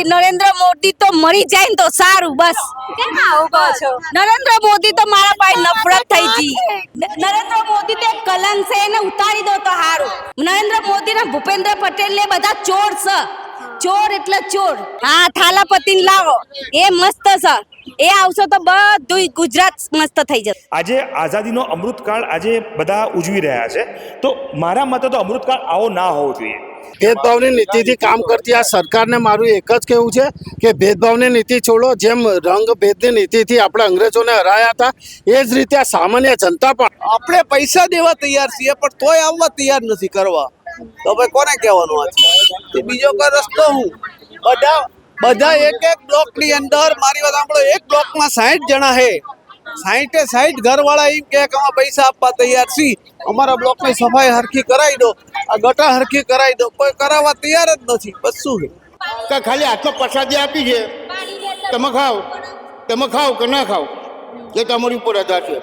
નથી। નરેન્દ્ર મોદી તો મરી જાય ને તો સારું બસ। કેમ આવું કહો છો? નરેન્દ્ર મોદી તો મારા પાસે નફરત થઈ ગઈ। નરેન્દ્ર મોદી તો એક કલંક છે, એને ઉતારી દો તો સારું। નરેન્દ્ર મોદી ને ભૂપેન્દ્ર પટેલ ને બધા ચોર છે, ચોર એટલે ચોર। હા, થાલાપતિ લાવો, એ મસ્ત છે, એ આવશે તો બધું ગુજરાત મસ્ત થઈ જશે। આજે આઝાદીનો અમૃતકાળ આજે બધા ઉજવી રહ્યા છે, તો મારા મતે તો અમૃતકાળ આવો ના હોવો જોઈએ। ભેદભાવની નીતિથી કામ કરતી આ સરકારને મારું એક જ કહેવું છે કે ભેદભાવની નીતિ છોડો। જેમ રંગ ભેદની નીતિથી આપણે અંગ્રેજોને હરાયા હતા, એ જ રીતે આ સામાન્ય જનતા પણ આપણે પૈસા દેવા તૈયાર છીએ, પણ તોય આવવા તૈયાર નથી કરવા। તો ભાઈ કોને કહેવાનું આ? બીજો કોઈ રસ્તો હું? બધા એક બ્લોકની અંદર, મારી વાત સાંભળો, એક બ્લોકમાં 60 જણા છે, 60 ઘરવાળા એમ કે અમે પૈસા આપવા તૈયાર છીએ, અમારા બ્લોકની સફાઈ હરખી કરાવી દો, આ ગટર હરખી કરાવી દો, કોઈ કરાવવા તૈયાર જ નથી। બસ શું છે? ખાલી આટલો પ્રસાદી આપી છે, તમે ખાઓ કે ના ખાઓ એ તમારી ઉપર આધાર છે।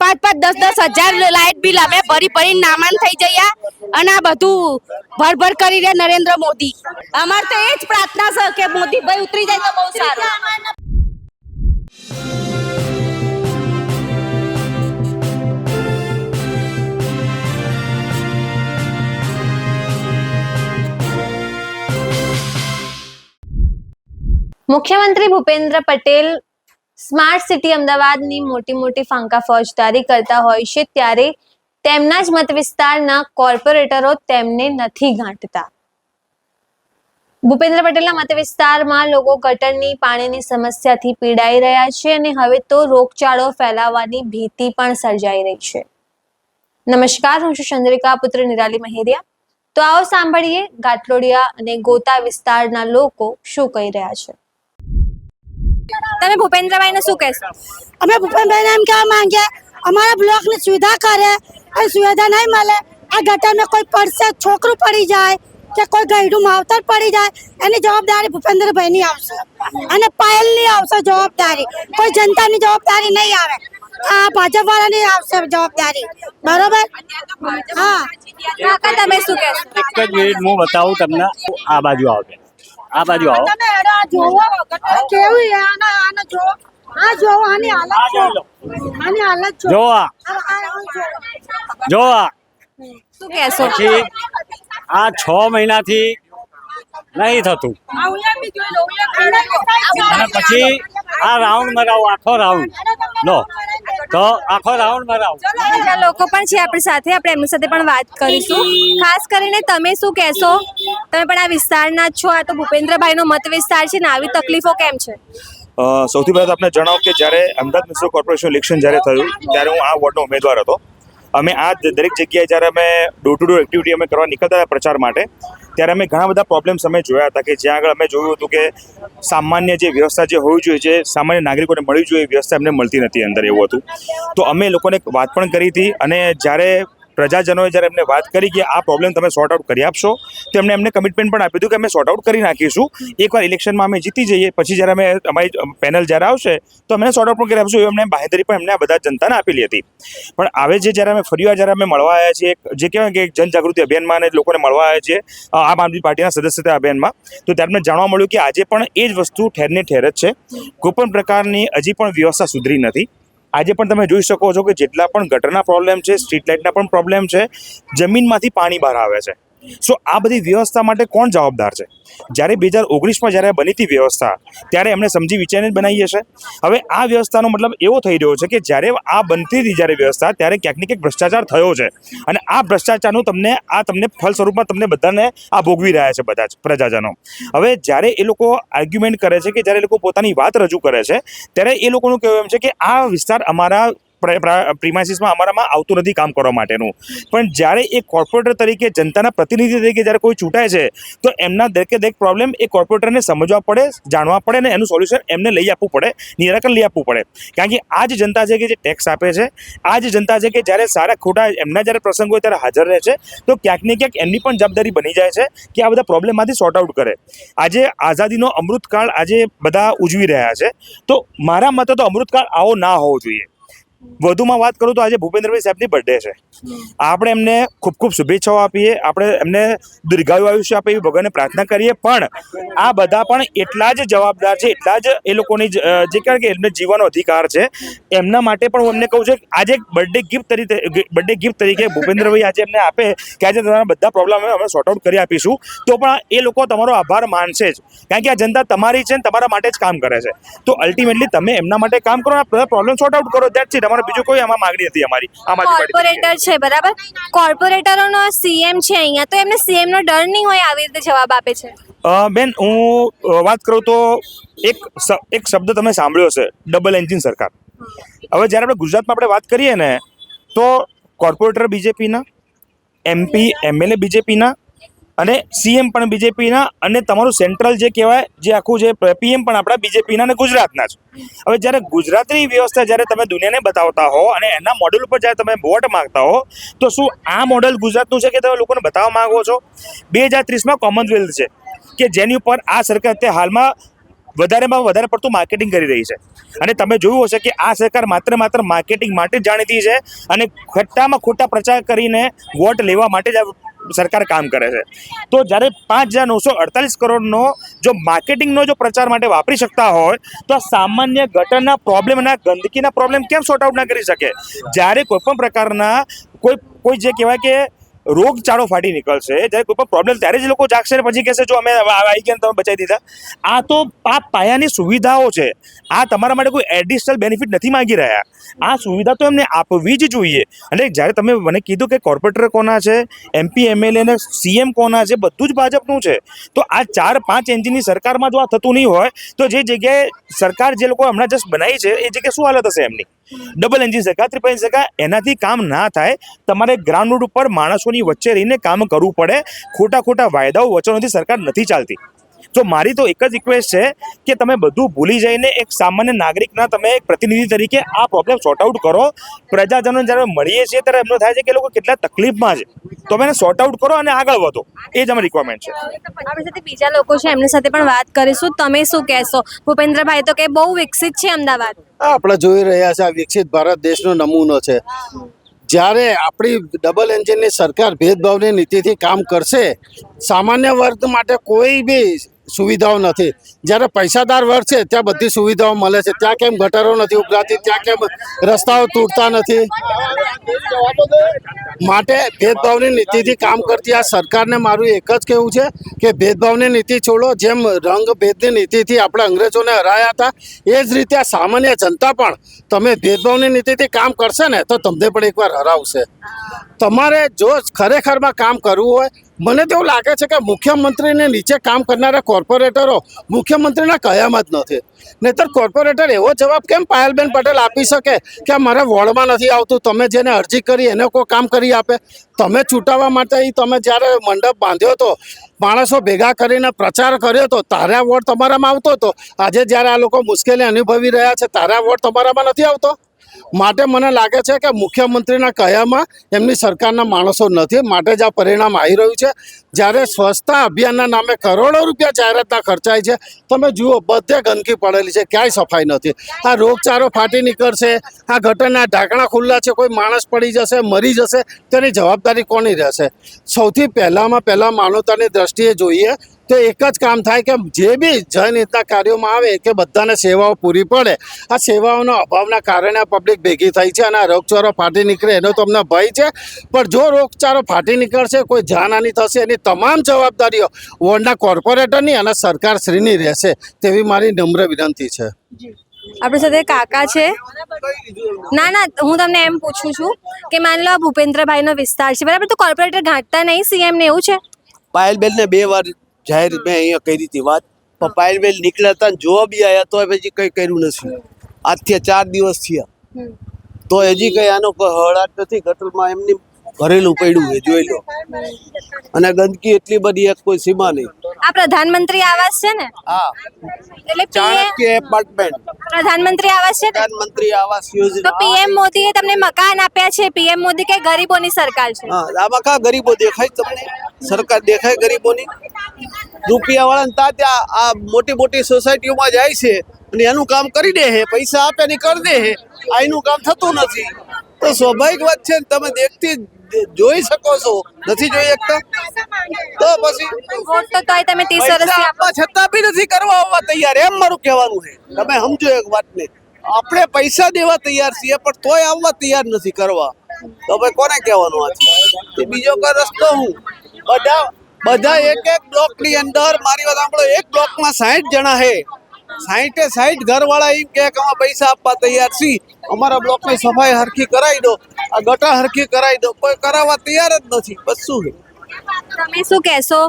5-5, 10-10 હજાર લાઇટ બિલ અમે ભરી નામાન થઈ જયા, અને આ બધું ભર કરી રહ્યા નરેન્દ્ર મોદી। અમાર તો એ જ પ્રાર્થના છે કે મોદી ભાઈ ઉતરી જાય તો બહુ સારું। મુખ્યમંત્રી ભૂપેન્દ્ર પટેલ સ્માર્ટ સિટી અમદાવાદની મોટી ફાંકા ફોજદારી કરતા હોય છે, ત્યારે તેમના જ મત વિસ્તારના કોર્પોરેટરો તેમને નથી ગાંઠતા। ભૂપેન્દ્ર પટેલના મત વિસ્તારમાં લોકો ગટરની પાણીની સમસ્યાથી પીડાઈ રહ્યા છે, અને હવે તો રોગચાળો ફેલાવાની ભીતિ પણ સર્જાઈ રહી છે। નમસ્કાર, હું છું ચંદ્રિકા પુત્ર નિરાલી મહેરિયા। તો આવો સાંભળીએ ગાટલોડિયા અને ગોતા વિસ્તારના લોકો શું કહી રહ્યા છે। તમે ભૂપેન્દ્રભાઈને શું કહેશો? અમે ભૂપેન્દ્રભાઈને એમ કહેવા માંગીએ, અમારા બ્લોકની સુવિધા કરે, એ સુવિધા નહીં મળે, આ ગટરમાં કોઈ પડશે, છોકરું પડી જાય કે કોઈ ગયડું માવતર પડી જાય, એની જવાબદારી ભૂપેન્દ્રભાઈની આવશે, અને પાયલની આવશે જવાબદારી, કોઈ જનતાની જવાબદારી નહીં આવે। આ ભાજપ વાળાની આવશે જવાબદારી, બરોબર? હા, કાકા તમે શું કહેશો? એક જ મિનિટ હું બતાવું તમને। આ બાજુ આવો, આ બાજુ આવો। તમે એડા જોવો કેવી આને જો, આ જો આની હાલત જો, આની હાલત જો, જો આ શું કહેશો? પછી આ 6 મહિનાથી નહીં થતું, અને પછી આ રાઉન્ડ મરાવો, આખો રાઉન્ડ લો તો આખો રાઉન્ડ મરાવો। બીજા લોકો પણ છે આપણી સાથે, આપણે એમની સાથે પણ વાત કરીશું। ખાસ કરીને તમે શું કહેશો? તમે પણ આ વિસ્તારના જ છો, આ તો ભૂપેન્દ્રભાઈનો મત વિસ્તાર છે ને, આવી તકલીફો કેમ છે? સૌથી પહેલાં તો આપણે જણાવો કે જ્યારે અમદાવાદ મ્યુનિસિપલ કોર્પોરેશન ઇલેક્શન જ્યારે થયું, ત્યારે હું આ વોર્ડનો ઉમેદવાર હતો। અમે આ દરેક જગ્યાએ જ્યારે અમે ડોર ટુ ડોર એક્ટિવિટી અમે કરવા નીકળતા હતા પ્રચાર માટે, ત્યારે અમે ઘણા બધા પ્રોબ્લેમ્સ અમે જોયા હતા, કે જ્યાં આગળ અમે જોયું હતું કે સામાન્ય જે વ્યવસ્થા જે હોવી જોઈએ, જે સામાન્ય નાગરિકોને મળવી જોઈએ, વ્યવસ્થા એમને મળતી નથી અંદર, એવું હતું। તો અમે લોકોને વાત પણ કરી હતી, અને જ્યારે પ્રજાજનોએ જ્યારે એમને વાત કરી કે આ પ્રોબ્લેમ તમે સોર્ટ આઉટ કરી આપશો, તો એમને કમિટમેન્ટ પણ આપ્યું હતું કે અમે સોર્ટ આઉટ કરી નાખીશું। એકવાર ઇલેક્શનમાં અમે જીતી જઈએ પછી જ્યારે અમે અમારી પેનલ જ્યારે આવશે તો અમે સોર્ટ આઉટ પણ કરી આપશું, એવું અમને બાંહેધરી પણ એમને આ બધા જનતાને આપેલી હતી। પણ હવે જ્યારે અમે ફરીવાર જ્યારે અમે મળવા આવ્યા છીએ, જે કહેવાય કે જનજાગૃતિ અભિયાનમાં અને લોકોને મળવા આવ્યા છીએ આમ આદમી પાર્ટીના સદસ્યતા અભિયાનમાં, તો ત્યારે અમને જાણવા મળ્યું કે આજે પણ એ જ વસ્તુ ઠેરને ઠેર જ છે, કોઈ પણ પ્રકારની હજી પણ વ્યવસ્થા સુધરી નથી। આજે પણ તમે જોઈ શકો છો કે જેટલા પણ ગટરના પ્રોબ્લેમ છે, સ્ટ્રીટ લાઇટના પણ પ્રોબ્લેમ છે, જમીનમાંથી પાણી બહાર આવે છે। સો આ બધી વ્યવસ્થા માટે કોણ જવાબદાર છે? જ્યારે 2019માં જ્યારે બની હતી વ્યવસ્થા, ત્યારે એમણે સમજી વિચારીને બનાવી હશે। હવે આ વ્યવસ્થાનો મતલબ એવો થઈ રહ્યો છે કે જ્યારે આ બનતી હતી જ્યારે વ્યવસ્થા, ત્યારે ક્યાંક ને ક્યાંક ભ્રષ્ટાચાર થયો છે, અને આ ભ્રષ્ટાચારનું તમને ફળ સ્વરૂપમાં તમને બધાને આ ભોગવી રહ્યા છે બધા જ પ્રજાજનો। હવે જ્યારે એ લોકો આર્ગ્યુમેન્ટ કરે છે, કે જ્યારે એ લોકો પોતાની વાત રજૂ કરે છે, ત્યારે એ લોકોનું કહેવું એમ છે કે આ વિસ્તાર અમારા પ્રિમાઇસીસમાં અમારામાં આવતું નથી કામ કરવા માટેનું, પણ જ્યારે એ કોર્પોરેટર તરીકે, જનતાના પ્રતિનિધિ તરીકે જ્યારે કોઈ ચૂંટાય છે, તો એમના દરેક પ્રોબ્લેમ એ કોર્પોરેટરને સમજવા પડે, જાણવા પડે, અને એનું સોલ્યુશન એમને લઈ આપવું પડે, નિરાકરણ લઈ આપવું પડે। કારણ કે આ જ જનતા છે કે જે ટેક્સ આપે છે, આ જ જનતા છે કે જ્યારે સારા ખોટા એમના જ્યારે પ્રસંગ હોય ત્યારે હાજર રહે છે, તો ક્યાંક ને ક્યાંક એમની પણ જવાબદારી બની જાય છે કે આ બધા પ્રોબ્લેમમાંથી સોર્ટ આઉટ કરે। આજે આઝાદીનો અમૃતકાળ આજે બધા ઉજવી રહ્યા છે, તો મારા મતે તો અમૃતકાળ આવો ના હોવો જોઈએ। વધુમાં વાત કરું તો આજે ભૂપેન્દ્રભાઈ સાહેબની બર્થડે છે. આપણે એમને ખૂબ ખૂબ શુભેચ્છાઓ આપીએ, આપણે એમને દીર્ઘાયુ આયુષ્ય આપે એવી ભગવાનને પ્રાર્થના કરીએ. પણ આ બધા પણ એટલા જ જવાબદાર છે, એટલા જ એ લોકોની જે કારણ કે એમને જીવવાનો અધિકાર છે. એમના માટે પણ હું એમને કહું છું આજે બર્થડે ગિફ્ટ તરીકે ભૂપેન્દ્રભાઈ આજે એમને આપે કે આજે તમારા બધા પ્રોબ્લેમ અમે સોર્ટ આઉટ કરી આપીશું, તો પણ એ લોકો તમારો આભાર માનશે જ. કારણ કે આ જનતા તમારી છે ને તમારા માટે જ કામ કરે છે. તો અલ્ટિમેટલી તમે એમના માટે કામ કરો, પ્રોબ્લેમ સોર્ટ આઉટ કરો. That's it. અમારે બીજું કોઈ આમાં માંગણી નથી અમારી. કોર્પોરેટર છે બરાબર, કોર્પોરેટરોનો સીએમ છે અહીંયા, તો એમને સીએમ નો ડર નહીં હોય આવી રીતે જવાબ આપે છે? બેન હું વાત કરું તો એક શબ્દ તમે સાંભળ્યો છે, ડબલ એન્જિન સરકાર. હવે જ્યારે આપણે ગુજરાતમાં આપણે વાત કરીએ ને તો કોર્પોરેટર બીજેપીના, MP MLA બીજેપીના અને CM પણ બીજેપીના અને તમારું સેન્ટ્રલ જે કહેવાય જે આખું જે PM પણ આપણા બીજેપીના અને ગુજરાતના જ. હવે જ્યારે ગુજરાતની વ્યવસ્થા જ્યારે તમે દુનિયાને બતાવતા હો અને એના મોડલ ઉપર જ્યારે તમે વોટ માંગતા હો તો શું આ મોડલ ગુજરાતનું છે કે તમે લોકોને બતાવવા માંગો છો? 2030માં કોમનવેલ્થ છે કે જેની ઉપર આ સરકાર અત્યારે હાલમાં વધારેમાં વધારે પડતું માર્કેટિંગ કરી રહી છે. અને તમે જોયું હશે કે આ સરકાર માત્ર માર્કેટિંગ માટે જ જાણીતી છે અને ખોટામાં ખોટા પ્રચાર કરીને વોટ લેવા માટે જ સરકાર કામ કરે છે. તો જ્યારે 5,948 કરોડનો જો માર્કેટિંગનો જો પ્રચાર માટે વાપરી શકતા હોય તો આ સામાન્ય ગટરના પ્રોબ્લેમ અને ગંદકીના પ્રોબ્લેમ કેમ સોર્ટ આઉટ ના કરી શકે? જ્યારે કોઈ પણ પ્રકારના કોઈ જે કહેવાય કે રોગચાળો ફાટી નીકળશે, જ્યારે કોઈ પણ પ્રોબ્લેમ ત્યારે જ લોકો જાગશે ને પછી કહેશે જો અમે આવી ગયા તમે બચાવી દીધા. આ તો આ પાયાની સુવિધાઓ છે. આ તમારા માટે કોઈ એડિશનલ બેનિફિટ નથી માંગી રહ્યા. આ સુવિધા તો એમને આપવી જ જોઈએ. અને જ્યારે તમે મને કીધું કે કોર્પોરેટર કોના છે, MP MLA અને CM કોના છે, બધું જ ભાજપનું છે. તો આ 4-5 એન્જિનની સરકારમાં જો આ થતું નહીં હોય તો જે જગ્યાએ સરકાર જે લોકો હમણાં જસ્ટ બનાવી છે એ જગ્યાએ શું હાલત હશે એમની? ડબલ એન્જિન સરકાર, ટ્રિપલ એન્જિન સરકાર. એનાથી કામ ના થાય. તમારે ગ્રાઉન્ડ રૂટ ઉપર માણસોની વચ્ચે રહીને કામ કરવું પડે. ખોટા વાયદાઓ વચનોથી સરકાર નથી ચાલતી. તો મારી તો એક જ રિક્વેસ્ટ છે કે તમે બધું ભૂલી જઈને એક સામાન્ય નાગરિકના તમે એક પ્રતિનિધિ તરીકે આ પ્રોબ્લેમ સોર્ટ આઉટ કરો. પ્રજાજનો જ્યારે મળીએ છીએ ત્યારે એમનો થાય છે કે લોકો કેટલા તકલીફમાં છે, તો તમે એને સોર્ટ આઉટ કરો અને આગળ વધો. એ જ અમારી રિક્વાયરમેન્ટ છે. આપણી સાથે બીજા લોકો છે, એમની સાથે પણ વાત કરીશું. તમે શું કહેશો? ભૂપેન્દ્રભાઈ તો કે બહુ વિકસિત છે અમદાવાદ. આપણે જોઈ રહ્યા છે આ વિકસિત ભારત દેશનો નમૂનો છે. જ્યારે આપણી ડબલ એન્જિનની સરકાર ભેદભાવની નીતિથી કામ કરશે, સામાન્ય વર્ગ માટે કોઈ બી સુવિધાઓ નથી. જ્યારે પૈસાદાર વર્ગ છે ત્યાં બધી સુવિધાઓ મળે છે. ત્યાં કેમ ગટરો નથી ઉભરાતી, ત્યાં કેમ રસ્તાઓ તૂટતા નથી? માટે ભેદભાવની નીતિથી કામ કરતી આ સરકારને મારું એક જ કહેવું છે કે ભેદભાવની નીતિ છોડો. જેમ રંગ ભેદની નીતિથી આપણે અંગ્રેજોને હરાયા હતા એ જ રીતે આ સામાન્ય જનતા પણ તમે ભેદભાવની નીતિથી કામ કરશે ને તો તમને પણ એકવાર હરાવશે. તમારે જો ખરેખરમાં કામ કરવું હોય, મને તો એવું લાગે છે કે મુખ્યમંત્રીને નીચે કામ કરનારા કોર્પોરેટરો મુખ્યમંત્રીના કયામાં જ નથી. નહીંતર કોર્પોરેટર એવો જવાબ કેમ પાયલબેન પટેલ આપી શકે કે મારા વોર્ડમાં નથી આવતું, તમે જેને અરજી કરી એને કોઈ કામ કરી આપે? તમે ચૂંટાવા માટે તમે જ્યારે મંડપ બાંધ્યો હતો, માણસો ભેગા કરીને પ્રચાર કર્યો હતો, તારે આ વોર્ડ તમારામાં આવતો હતો. આજે જ્યારે આ લોકો મુશ્કેલી અનુભવી રહ્યા છે તારે આ વોર્ડ તમારામાં નથી આવતો. માટે મને લાગે છે કે મુખ્યમંત્રીના કયામાં એમની સરકારના માણસો નથી. માટે જ આ પરિણામ આવી રહ્યું છે. જ્યારે સ્વચ્છતા અભિયાનના નામે કરોડો રૂપિયા જાહેરાતના ખર્ચાય છે, તમે જુઓ બધે ગંદકી પડેલી છે, ક્યાંય સફાઈ નથી. આ રોગચાળો ફાટી નીકળશે, આ ગટરના ઢાંકણા ખુલ્લા છે, કોઈ માણસ પડી જશે, મરી જશે, તેની જવાબદારી કોની રહેશે? સૌથી પહેલાં માનવતાની દ્રષ્ટિએ જોઈએ તો એક જ કામ થાય કે જે બી જનહિતના કાર્યોમાં આવે કે બધાને સેવાઓ પૂરી પડે. આ સેવાઓના અભાવના કારણે પબ્લિક ભેગી થઈ છે અને આ રોગચાળો ફાટી નીકળે એનો તો અમને ભય છે. પણ જો રોગચાળો ફાટી નીકળશે, કોઈ જાનહાની થશે, એની તમામ જવાબદારીઓ વોર્ડના કોર્પોરેટરની અને સરકારશ્રીની રહેશે તેવી મારી નમ્ર વિનંતી છે. આપણી સાથે કાકા છે. ના હું તમને એમ પૂછું છું કે માની લો ભૂપેન્દ્રભાઈનો વિસ્તાર છે બરાબર, તો કોર્પોરેટર ગાંઠતા નહીં CM ને, એવું છે? પાયલબેનને 2 વાર જાહેર મેં અહીંયા કરી હતી વાત, પણ પાયલબેન નીકળ્યા હતા જો બી આવ્યા તો પછી કંઈ કર્યું નથી. આજથી 4 દિવસ થયા તો હજી કંઈ આનો કોઈ હળાટ નથી. ગટરમાં એમની ભરેલું પડ્યું છે, જોઈ લો. અને ગંદકી એટલી બધી એક કોઈ સીમા નહીં. આ પ્રધાનમંત્રી આવાસ છે ને? હા, એટલે ચાણક્ય એપાર્ટમેન્ટ. પ્રધાનમંત્રી આવાસ છે ને? પ્રધાનમંત્રી આવાસ તો યોજના પીએમ મોદીએ તમને મકાન આપ્યા છે. પીએમ મોદી કે ગરીબોની સરકાર છે? હા, આમાં કા ગરીબો દેખાય તમને? સરકાર દેખાય ગરીબોની? રૂપિયા વાળા ત્યાં આ મોટી મોટી સોસાયટીઓમાં જાય છે અને એનું કામ કરી દે છે, પૈસા આપે ને કરી દે છે. આ એનું કામ થતું નથી. તો સ્વાભાવિક વાત છે ને, તમે દેખતી જોઈ શકો છો, નથી જોઈ શકતા? તો પછી વોટ તો તોય તમે 30 વર્ષથી પૈસા આપો. આપવા છતાં બી નથી કરવા આવવા તૈયાર, એમ મારું કહેવાનું છે. તમે સમજો એક વાતને, આપણે પૈસા દેવા તૈયાર છીએ પણ તોય આવવા તૈયાર નથી કરવા. તો ભાઈ કોને કહેવાનું આ છે? તે બીજો કોઈ રસ્તો હું બધા એક બ્લોક ની અંદર, મારી વાત સાંભળો, એક બ્લોક માં 60 જણા છે. 60 ઘર વાળા એમ કે અમે પૈસા આપવા તૈયાર છીએ, અમારા બ્લોક ની સફાઈ હરખી કરાવી દો, આ ગટર હરખી કરાવી દો. કોઈ કરાવવા તૈયાર જ નથી. બસ શું છે? તમે શું કહેશો?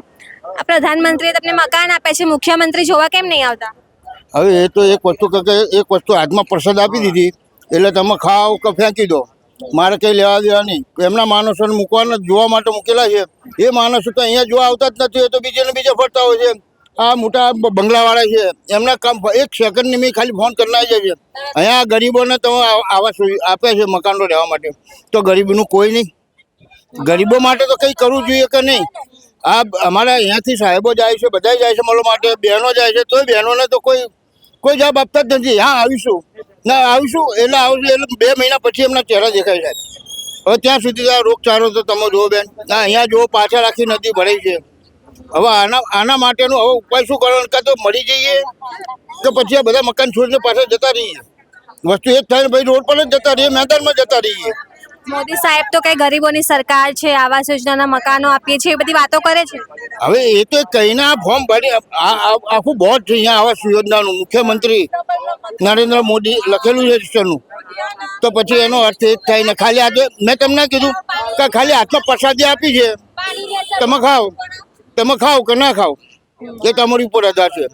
આ પ્રધાનમંત્રીએ તમને મકાન આપ્યા છે, મુખ્યમંત્રી જોવા કેમ નહીં આવતા? હવે એ તો એક વસ્તુ હાથમાં પ્રસાદ આપી દીધી એટલે તમે ખાઓ કે ફેંકી દો, મારે કંઈ લેવા દેવા નહીં. એમના માણસોને મૂકવાના જોવા માટે મૂકેલા છે. એ માણસો તો અહીંયા જોવા આવતા જ નથી, તો બીજે ને બીજે ફરતા હોય છે. આ મોટા બંગલાવાળા છે, એમના કામ એક સેકન્ડની મેં ખાલી ફોન કરી જાય છે. અહીંયા ગરીબોને તમે આવાસ આપ્યા છે મકાનો રહેવા માટે, તો ગરીબીનું કોઈ નહીં. ગરીબો માટે તો કંઈ કરવું જોઈએ કે નહીં? આ અમારા અહીંયાથી સાહેબો જાય છે, બધા જાય છે મળવા માટે, બહેનો જાય છે, તોય બહેનોને તો કોઈ જવાબ આપતા જ નથી. હા આવીશું એટલે 2 મહિના પછી એમના ચહેરા દેખાય જાય. હવે ત્યાં સુધી આ રોગચાળો તો તમે જુઓ બેન, અહીંયા જુઓ પાછળ આખી નદી ભરાઈ છે. હવે આના માટેનો હવે ઉપાય શું કરવાનો? કાં તો મળી જઈએ કે પછી આ બધા મકાન છોડીને પાછળ જતા રહીએ. વસ્તુ એક થાય ને ભાઈ, રોડ પર જ જતા રહીએ, મેદાનમાં જતા રહીએ. મોદી સાહેબ તો કઈ ગરીબોની સરકાર છે, આવાસ યોજનાના મકાનો આપીએ છીએ, એ બધી વાતો કરે છે. હવે એ તો કહીને આ ફોર્મ ભરી આખું બોર્ડ છે અહીંયા આવાસ યોજનાનું, મુખ્યમંત્રી નરેન્દ્ર મોદી લખેલું છે રજીસ્ટરનું. તો પછી એનો અર્થ એ જ થાય ને, ખાલી આજે મેં તમને કીધું કે ખાલી હાથમાં પ્રસાદી આપી છે, તમે ખાઓ કે ના ખાઓ એ તમારી ઉપર આધાર છે.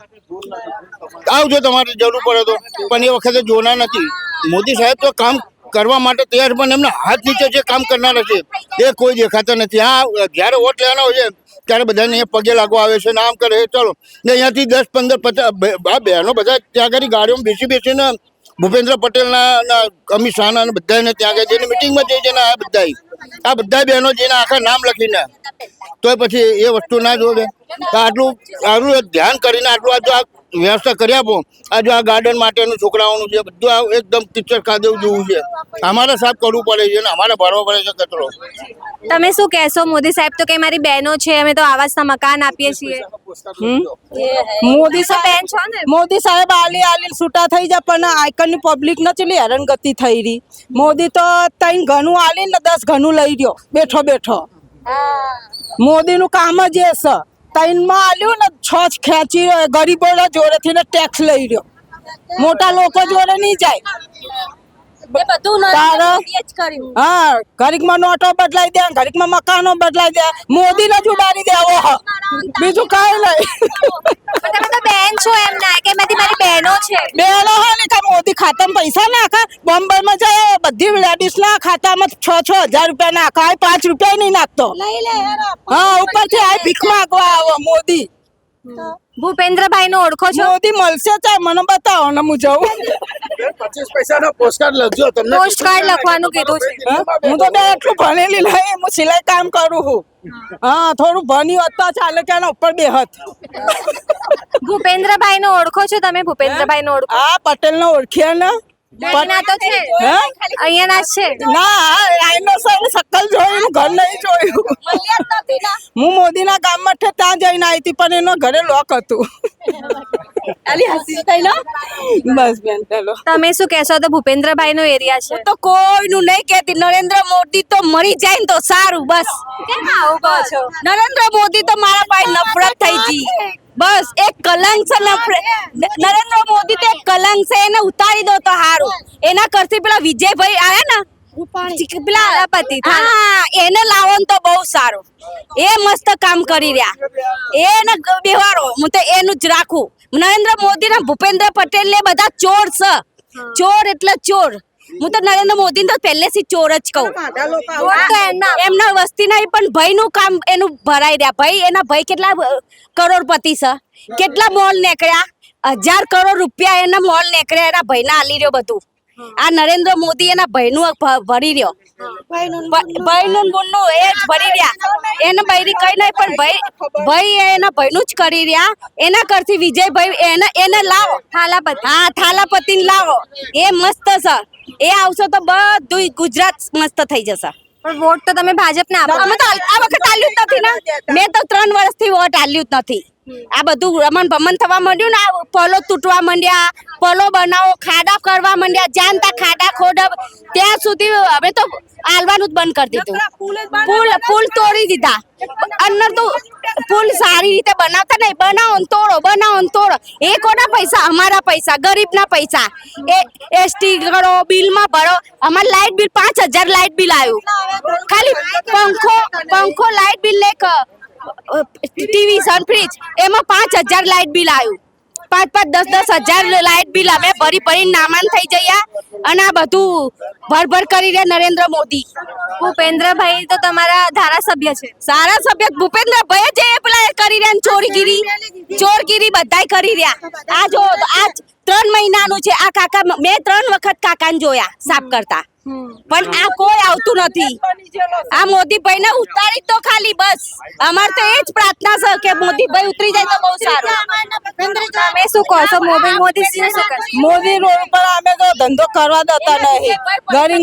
આવજો તમારે જરૂર પડે તો, પણ એ વખતે જોના નથી. મોદી સાહેબ તો કામ કરવા માટે તૈયાર, પણ એમના હાથ નીચે જે કામ કરનાર છે એ કોઈ દેખાતા નથી. આ જ્યારે વોટ લેવાના હોય છે ત્યારે બધાને અહીંયા પગે લાગવા આવે છે ને આમ કરે, ચલો ને અહીંયાથી 10, 15, 50 બહેનો બધા ત્યાં આગળ ગાડીઓમાં બેસીને ભૂપેન્દ્ર પટેલના, અમિત શાહના અને બધાને ત્યાં આગળ જઈને મિટિંગમાં જઈ જઈને આ બધા બહેનો જઈને આખા નામ લખીને, તો પછી એ વસ્તુ ના જોવે. તો આટલું ધ્યાન કરીને આટલું આ વ્યવસ્થા કરી આપો. આ જો આ ગાર્ડન માટેનું છોકરાઓનું છે બધું આ એકદમ ટીચર ખાદેવ જેવું છે. અમારે સાફ કરવું પડે છે ને અમારે ભરવો પડે છે કચરો. તમે શું કહેશો? મોદી સાહેબ તો કે મારી બહેનો છે, અમે તો આવાસના મકાન આપીએ છીએ. મોદી તો બેન છો ને? મોદી સાહેબ આલી છૂટા થઈ જાય, પણ આઈકનની પબ્લિક ને ચેલી હેરાનગતિ થઈ રહી. મોદી તો 3 ઘણું આલી ને 10 ઘણું લઈ રહ્યો બેઠો. મોદી નું કામ જ એ છે. 3 માં આલ્યું ને 6 ખેંચી ગરીબો જોડેથી ને ટેક્સ લઈ રહ્યો. મોટા લોકો જોડે નહીં જાય. હા, ઘડીકમાં નોટો બદલાઈ દે, ઘડીકમાં મકાનો બદલાઈ દે, મોદી ને જ ઉડાડી દેવો, બીજું કાંઈ નહીં. તમે તો બેન છો એમ ના કે મારી બહેનો છે. બેનો હોય ને કે મોદી ખાતામાં પૈસા નાખે, બોમ્બેમાં જાય બધી લેડીઝ ના ખાતામાં 6,000 રૂપિયા નાખે, 5 રૂપિયા નહીં નાખતો. હા, ઉપરથી આ ભીખ માંગવા આવો મોદી. ભૂપેન્દ્રભાઈ નો ઓળખો છો? મોદી મળશે ચાલ મને બતાવો ને હું જાઉં. 25 પૈસાનો પોસ્ટકાર્ડ લખજો. તમને પોસ્ટકાર્ડ લખવાનું કીધું છે. હું તો બે એટલું ભણેલી નહીં, હું સિલાઈ કામ કરું છું. હા, થોડું ભણ્યું હોત તો ચાલે કે એના ઉપર બેહત. ભૂપેન્દ્રભાઈ નો ઓળખો છો તમે? ભૂપેન્દ્રભાઈ નો ઓળખો? આ પટેલ ને ઓળખ્યા ને? ના તો છે, અહીંયા ના છે. ના, આઈનો સર સકલ જોયું, ઘર નહીં જોયું. હું મોદીના ગામમાં ત્યાં જઈને આવી હતી, પણ એનો ઘરે લોક હતું. બસ બેન, ચાલો. તમે શું કહેશો? તો ભૂપેન્દ્રભાઈ નો એરિયા છે. તો કોઈનું નહીં કહેતી. નરેન્દ્ર મોદી તો મરી જાય ને તો સારું. બસ કેમ આવું કહો છો? નરેન્દ્ર મોદી તો મારા પાસે નફરત થઈ ગઈ. બસ એક કલંક છે નરેન્દ્ર મોદી તો એક કલંક છે, એને ઉતારી દો તો સારું. એના કરતી પેલા વિજયભાઈ આયા ને પેલા પતિ, હા, એને લાવો ને તો બહુ સારું. એ મસ્ત કામ કરી રહ્યા, એને બેવારો. હું તો એનું જ રાખું. નરેન્દ્ર મોદી ને ભૂપેન્દ્ર પટેલ ને બધા ચોર છે. ચોર એટલે ચોર. હું તો નરેન્દ્ર મોદી તો પહેલેથી ચોર જ કહું. એમના વસ્તી નહીં, પણ ભાઈ નું કામ એનું ભરાઈ રહ્યા. ભાઈ એના ભાઈ કેટલા કરોડપતિ છે, કેટલા મોલ નીકળ્યા. 1000 કરોડ રૂપિયા એના મોલ નીકળ્યા એના ભાઈના આલી રહ્યો બધું. આ નરેન્દ્ર મોદી એના ભાઈનું ભરી રહ્યો, ભાઈનું બુનનું એ જ ભરી રહ્યા. એને બૈરી કઈ નહીં, પણ ભાઈ એના ભાઈનું જ કરી રહ્યા. એના કરતી વિજયભાઈ એને લાવો, થાલાપતિ. હા, થાલાપતિને લાવો, એ મસ્ત છે. એ આવશે તો બધું ગુજરાત મસ્ત થઈ જશે. પણ વોટ તો તમે ભાજપને આપો. અમે તો આ વખત આલ્યું જ નથી ને. મેં તો 3 વર્ષથી વોટ આલ્યું જ નથી. આ બધું રમણ ભમણ થવા માંડ્યું ને, આ પોલો તૂટવા માંડ્યા, પોલો બનાવો, ખાડા કરવા માંડ્યા, જાણતા ખાડા ખોડા, ત્યાં સુધી અમે તો આલવાનું જ બંધ કરી દીધું. પુલ તોડી દીધા. અંદર તો પુલ સારી રીતે બનાવતા નહીં, બનાવો ને તોડો, બનાવો ને તોડો. એ કોના પૈસા? અમારા પૈસા, ગરીબના પૈસા. એસટી કરો, બિલમાં ભરો. અમારે લાઇટ બિલ 5000 લાઇટ બિલ આવ્યું. ખાલી પંખો લાઇટ બિલ લે, ટીવી સન ફ્રીજ એમાં 5000 લાઇટ બિલ આવ્યું. 5-10 લાઇટ બિલ અમે ભરી નામાન થઈ જયા. અને આ બધું ભર કરી રહ્યા નરેન્દ્ર મોદી. ભૂપેન્દ્રભાઈ તો તમારા ધારાસભ્ય છે. સારા સભ્ય ભૂપેન્દ્રભાઈ જ એ પેલા કરી રહ્યા, ચોરગીરી બધાય કરી રહ્યા. આ જો આ 3 મહિનાનું છે. આ કાકા મેં 3 વખત કાકાને જોયા સાફ કરતા, પણ આ કોઈ આવતું નથી. આ મોદીભાઈ ને ઉતારી તો ખાલી બસ. અમાર તો એ જ પ્રાર્થના છે કે મોદીભાઈ ઉતરી જાય તો બહુ સારું. તમે શું કહો છો? મોદી શું કરે? મોદી રોડ ઉપર અમે તો ધંધો કરવા દેતા નહીં.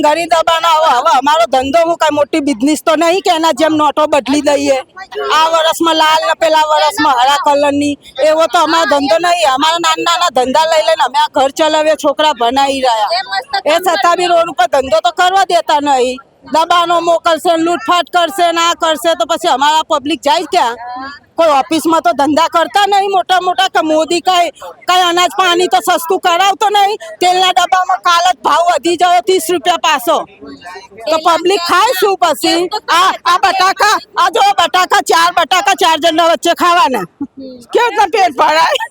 ઘરી દબાણ. હવે અમારો ધંધો હું કઈ મોટી બિઝનેસ તો નહીં કે એના જેમ નોટો બદલી દઈએ. આ વર્ષમાં લાલ ને પેલા વર્ષમાં હરા કલરની, એવો તો અમારો ધંધો નહીં. અમારા નાના ધંધા લઈ લઈને અમે આ ઘર ચલાવીએ, છોકરા ભણાવી રહ્યા. એ છતાં બી રોડ ઉપર ધંધો તો કરવા દેતા નહીં. દબાણો મોકલશે, લૂંટફાટ કરશે, ના કરશે તો પછી અમારા પબ્લિક જાય ક્યાં? કોઈ ઓફિસમાં તો ધંધા કરતા નહીં મોટા કે મોદી કઈ અનાજ પાણી તો સસ્તું કરાવતો નહીં. તેલના ડબ્બામાં કાલ જ ભાવ વધી ગયો 30 રૂપિયા પાછો. તો પબ્લિક ખાય શું પછી? આ બટાકા, આ જો બટાકા 4 બટાકા 4 જણના વચ્ચે ખાવાના, કેવું તો પેટ ભરાય?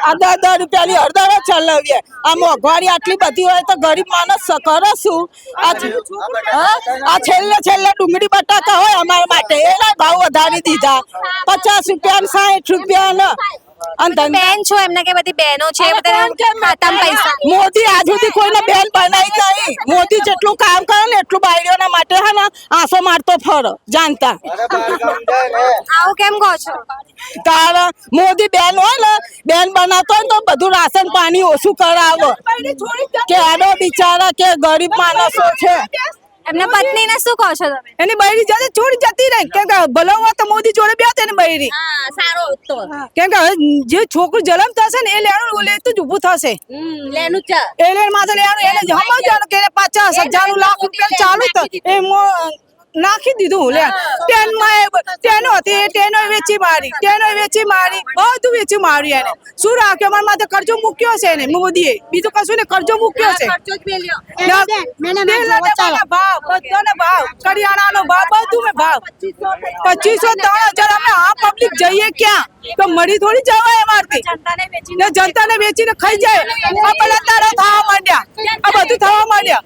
આ 10 રૂપિયાની હળદર ચલાવીએ. આ મોંઘવારી આટલી બધી હોય તો ગરીબ માણસ કરે શું? આ છેલ્લે ડુંગળી બટાકા હોય અમારા માટે, એના ભાવ વધારી દીધા 50 રૂપિયા ને 60 રૂપિયા. બેન છો એમને કે બધી બહેનો છે, ખાતામાં પૈસા. મોદી આજ સુધી કોઈને બેન બનાવી નહીં. મોદી જેટલું કામ કરે ને એટલું બાયડીઓના માટે હે ને આંસો મારતો ફરો જાણતા. આવું કેમ કહો છો? તારા મોદી બેન હોય ને, બેન બનાવતો હોય તો બધું રાશન પાણી ઓછું કરાવો. કે આડો બિચારા કે ગરીબ માણસો છે. એમના પત્નીને શું કહો છો તમે? એની બૈરી જતી છોડી જતી રહી. કેમ કે ભલાવા તો મોદી જોડે બે એની બૈરી. સારો તો કેમ કે જે છોકરું જન્મ થશે ને એ લેણું લેતું જ ઊભું થશે. લેનું છે એ લેણ માથે લેણું એને સમજવાનું કે 50,000 લાખ રૂપિયા ચાલુ તો એ નાખી દીધું. લે ટેનો હતી, એ ટેનો વેચી મારી, બધું વેચી મારી. એને શું રાખ્યો? અમારા માથે કરજો મૂક્યો છે ને મોદીએ, બીજું કશું ને કરજો મૂક્યો છે. ભાવ બધાનો ભાવ, કરિયાણાનો ભાવ, બધું ભાવ 2500-3000. અમે આ પબ્લિક જઈએ ક્યાં? તો મળી થોડી જવાય અમારથી. જનતાને વેચીને ખાઈ જાય. આ પેલા તારા થવા માંડ્યા, આ બધું થવા માંડ્યા.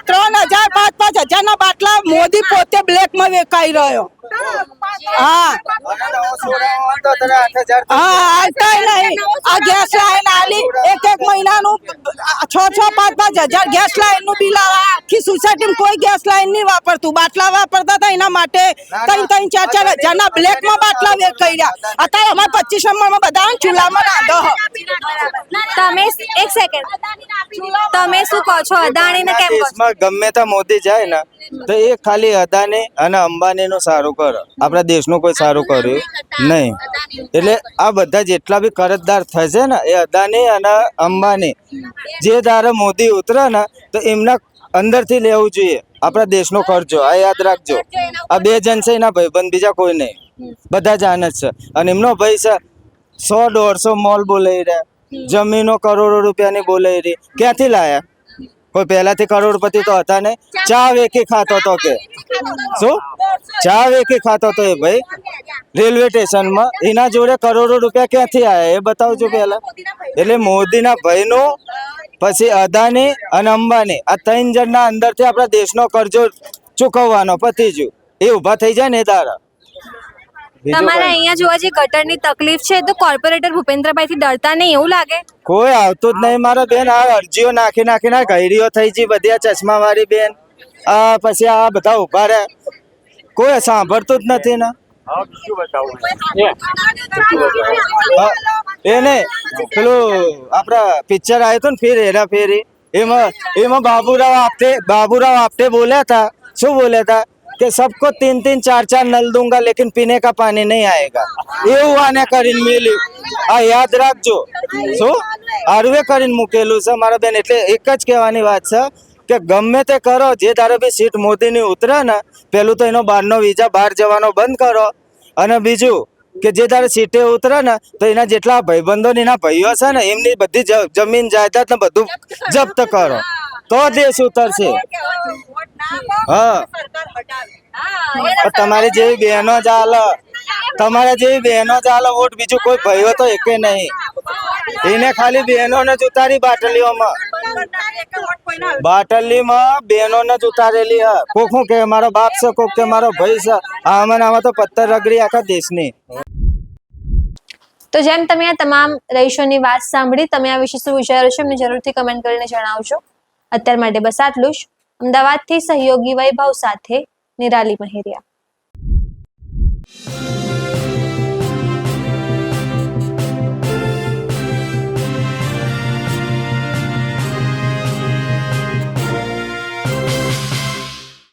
3,000-5,000 ના બાટલા મોદી પોતે બ્લેક માં વેચાઈ રહ્યો. હા, આ ગેસ લાઈન આલી 1 મહિનાનું 6,000-5,000 ગેસ લાઈન નું બિલ આવે. આખી સોસાયટી કોઈ ગેસ લાઈન નહીં વાપરતું, બાટલા વાપરતા હતા. એના માટે 3,000-4,000 ના બ્લેક માં બાટલા વેચાઈ રહ્યા. અત્યારે અમારે 25 નંબરમાં બધા ચૂલામાં રાંધો. તમે એક સેકન્ડ, તમે શું કહો છો? અદાણીને કેમ કહો છો? ગમે ત્યાં મોદી જાય ને તો એ ખાલી અદાણી અને અંબાણી નું સારું કરે, આપણા દેશનું કોઈ સારું કર્યું નહીં. એટલે આ બધા જેટલા બી કરજદાર થશે ને એ અદાણી અને અંબાણી, જે દારે મોદી ઉતરે ને તો એમના અંદરથી લેવું જોઈએ આપણા દેશનો ખર્ચો. આ યાદ રાખજો. આ 2 જણ છે એના ભાઈબંધ, બીજા કોઈ નહીં, બધા જાણે જ છે. અને એમનો ભાઈ છે 100-150 મોલ બોલાવી રહ્યા, જમીનો કરોડો રૂપિયાની બોલાવી રહી. ક્યાંથી લાયા? કોઈ પહેલાથી કરોડપતિ તો હતા ને. ચા વેકી ખાતો તો કે શું? ચા વેકી ખાતો તો એ ભાઈ રેલવે સ્ટેશનમાં. એના જોડે કરોડો રૂપિયા ક્યાંથી આવ્યા એ બતાવજો પહેલા. એટલે મોદીના ભાઈનું, પછી અદાણી અને અંબાણી, આ 3 જણના અંદરથી આપણા દેશનો કરજો ચૂકવવાનો પતી ગયું. એ ઊભા થઈ જાય ને એ દાડા બીજું તમારે કાંઈ. અહીંયા જોવા જે ગટરની તકલીફ છે તો કોર્પોરેટર ભૂપેન્દ્રભાઈ થી ડરતા નહીં એવું લાગે? કોઈ આવતું જ નહીં મારા બેન. આ અરજીઓ નાખી ગઈરીઓ થઈ જી બધી. આ ચશ્મા વાળી બેન, આ પછી આ બધા ઉભા રહે, કોઈ સાંભળતું જ નથી ને. એને પેલું આપડા પિક્ચર આવ્યું હતું ને ફિર હેરા ફેરી, એમાં बाबूराव आपटे बोला था, શું બોલ્યા था કે सबको 3-3 4-4 नल दूंगा लेकिन पीने का पानी नहीं आएगा. એવું આને કરીને મેલ્યું. આ યાદ રાખજો. શું આરવે કરીને મૂકેલું છે મારા બેન. એટલે એક જ કહેવાની વાત છે કે ગમે તે કરો, જે ધારો બી સીટ મોદીની ઉતરે ને, પેલું તો એનો બહારનો વિઝા બહાર જવાનો બંધ કરો, અને બીજું કે જે તારે સીટે ઉતરે ને તો એના જેટલા ભાઈબંધો ને એના ભાઈઓ છે ને એમની બધી જમીન જાયદાદ ને બધું જપ્ત કરો તો દેશ ઉતરશે. હા, તમારી જેવી બહેનો જ હાલે, તમારા જેવી બહેનો જ હાલે વોટ. બીજું કોઈ ભાઈઓ તો એકે નહીં. એને ખાલી બહેનોને જ ઉતારી બાટલીઓમાં બહેનોને જ ઉતારેલી હ. કોક શું કે મારો બાપ છે, કોક કે મારો ભાઈ છે. આમાં તો પથ્થર રગડી આખા દેશની. તો જેમ તમે આ તમામ રહીશોની વાત સાંભળી, તમે આ વિશે શું વિચારો છો અમને જરૂરથી કમેન્ટ કરીને જણાવજો. અત્યાર માટે બસ આટલું જ. અમદાવાદથી સહયોગી વૈભવ સાથે નિરાલી મહેરિયા.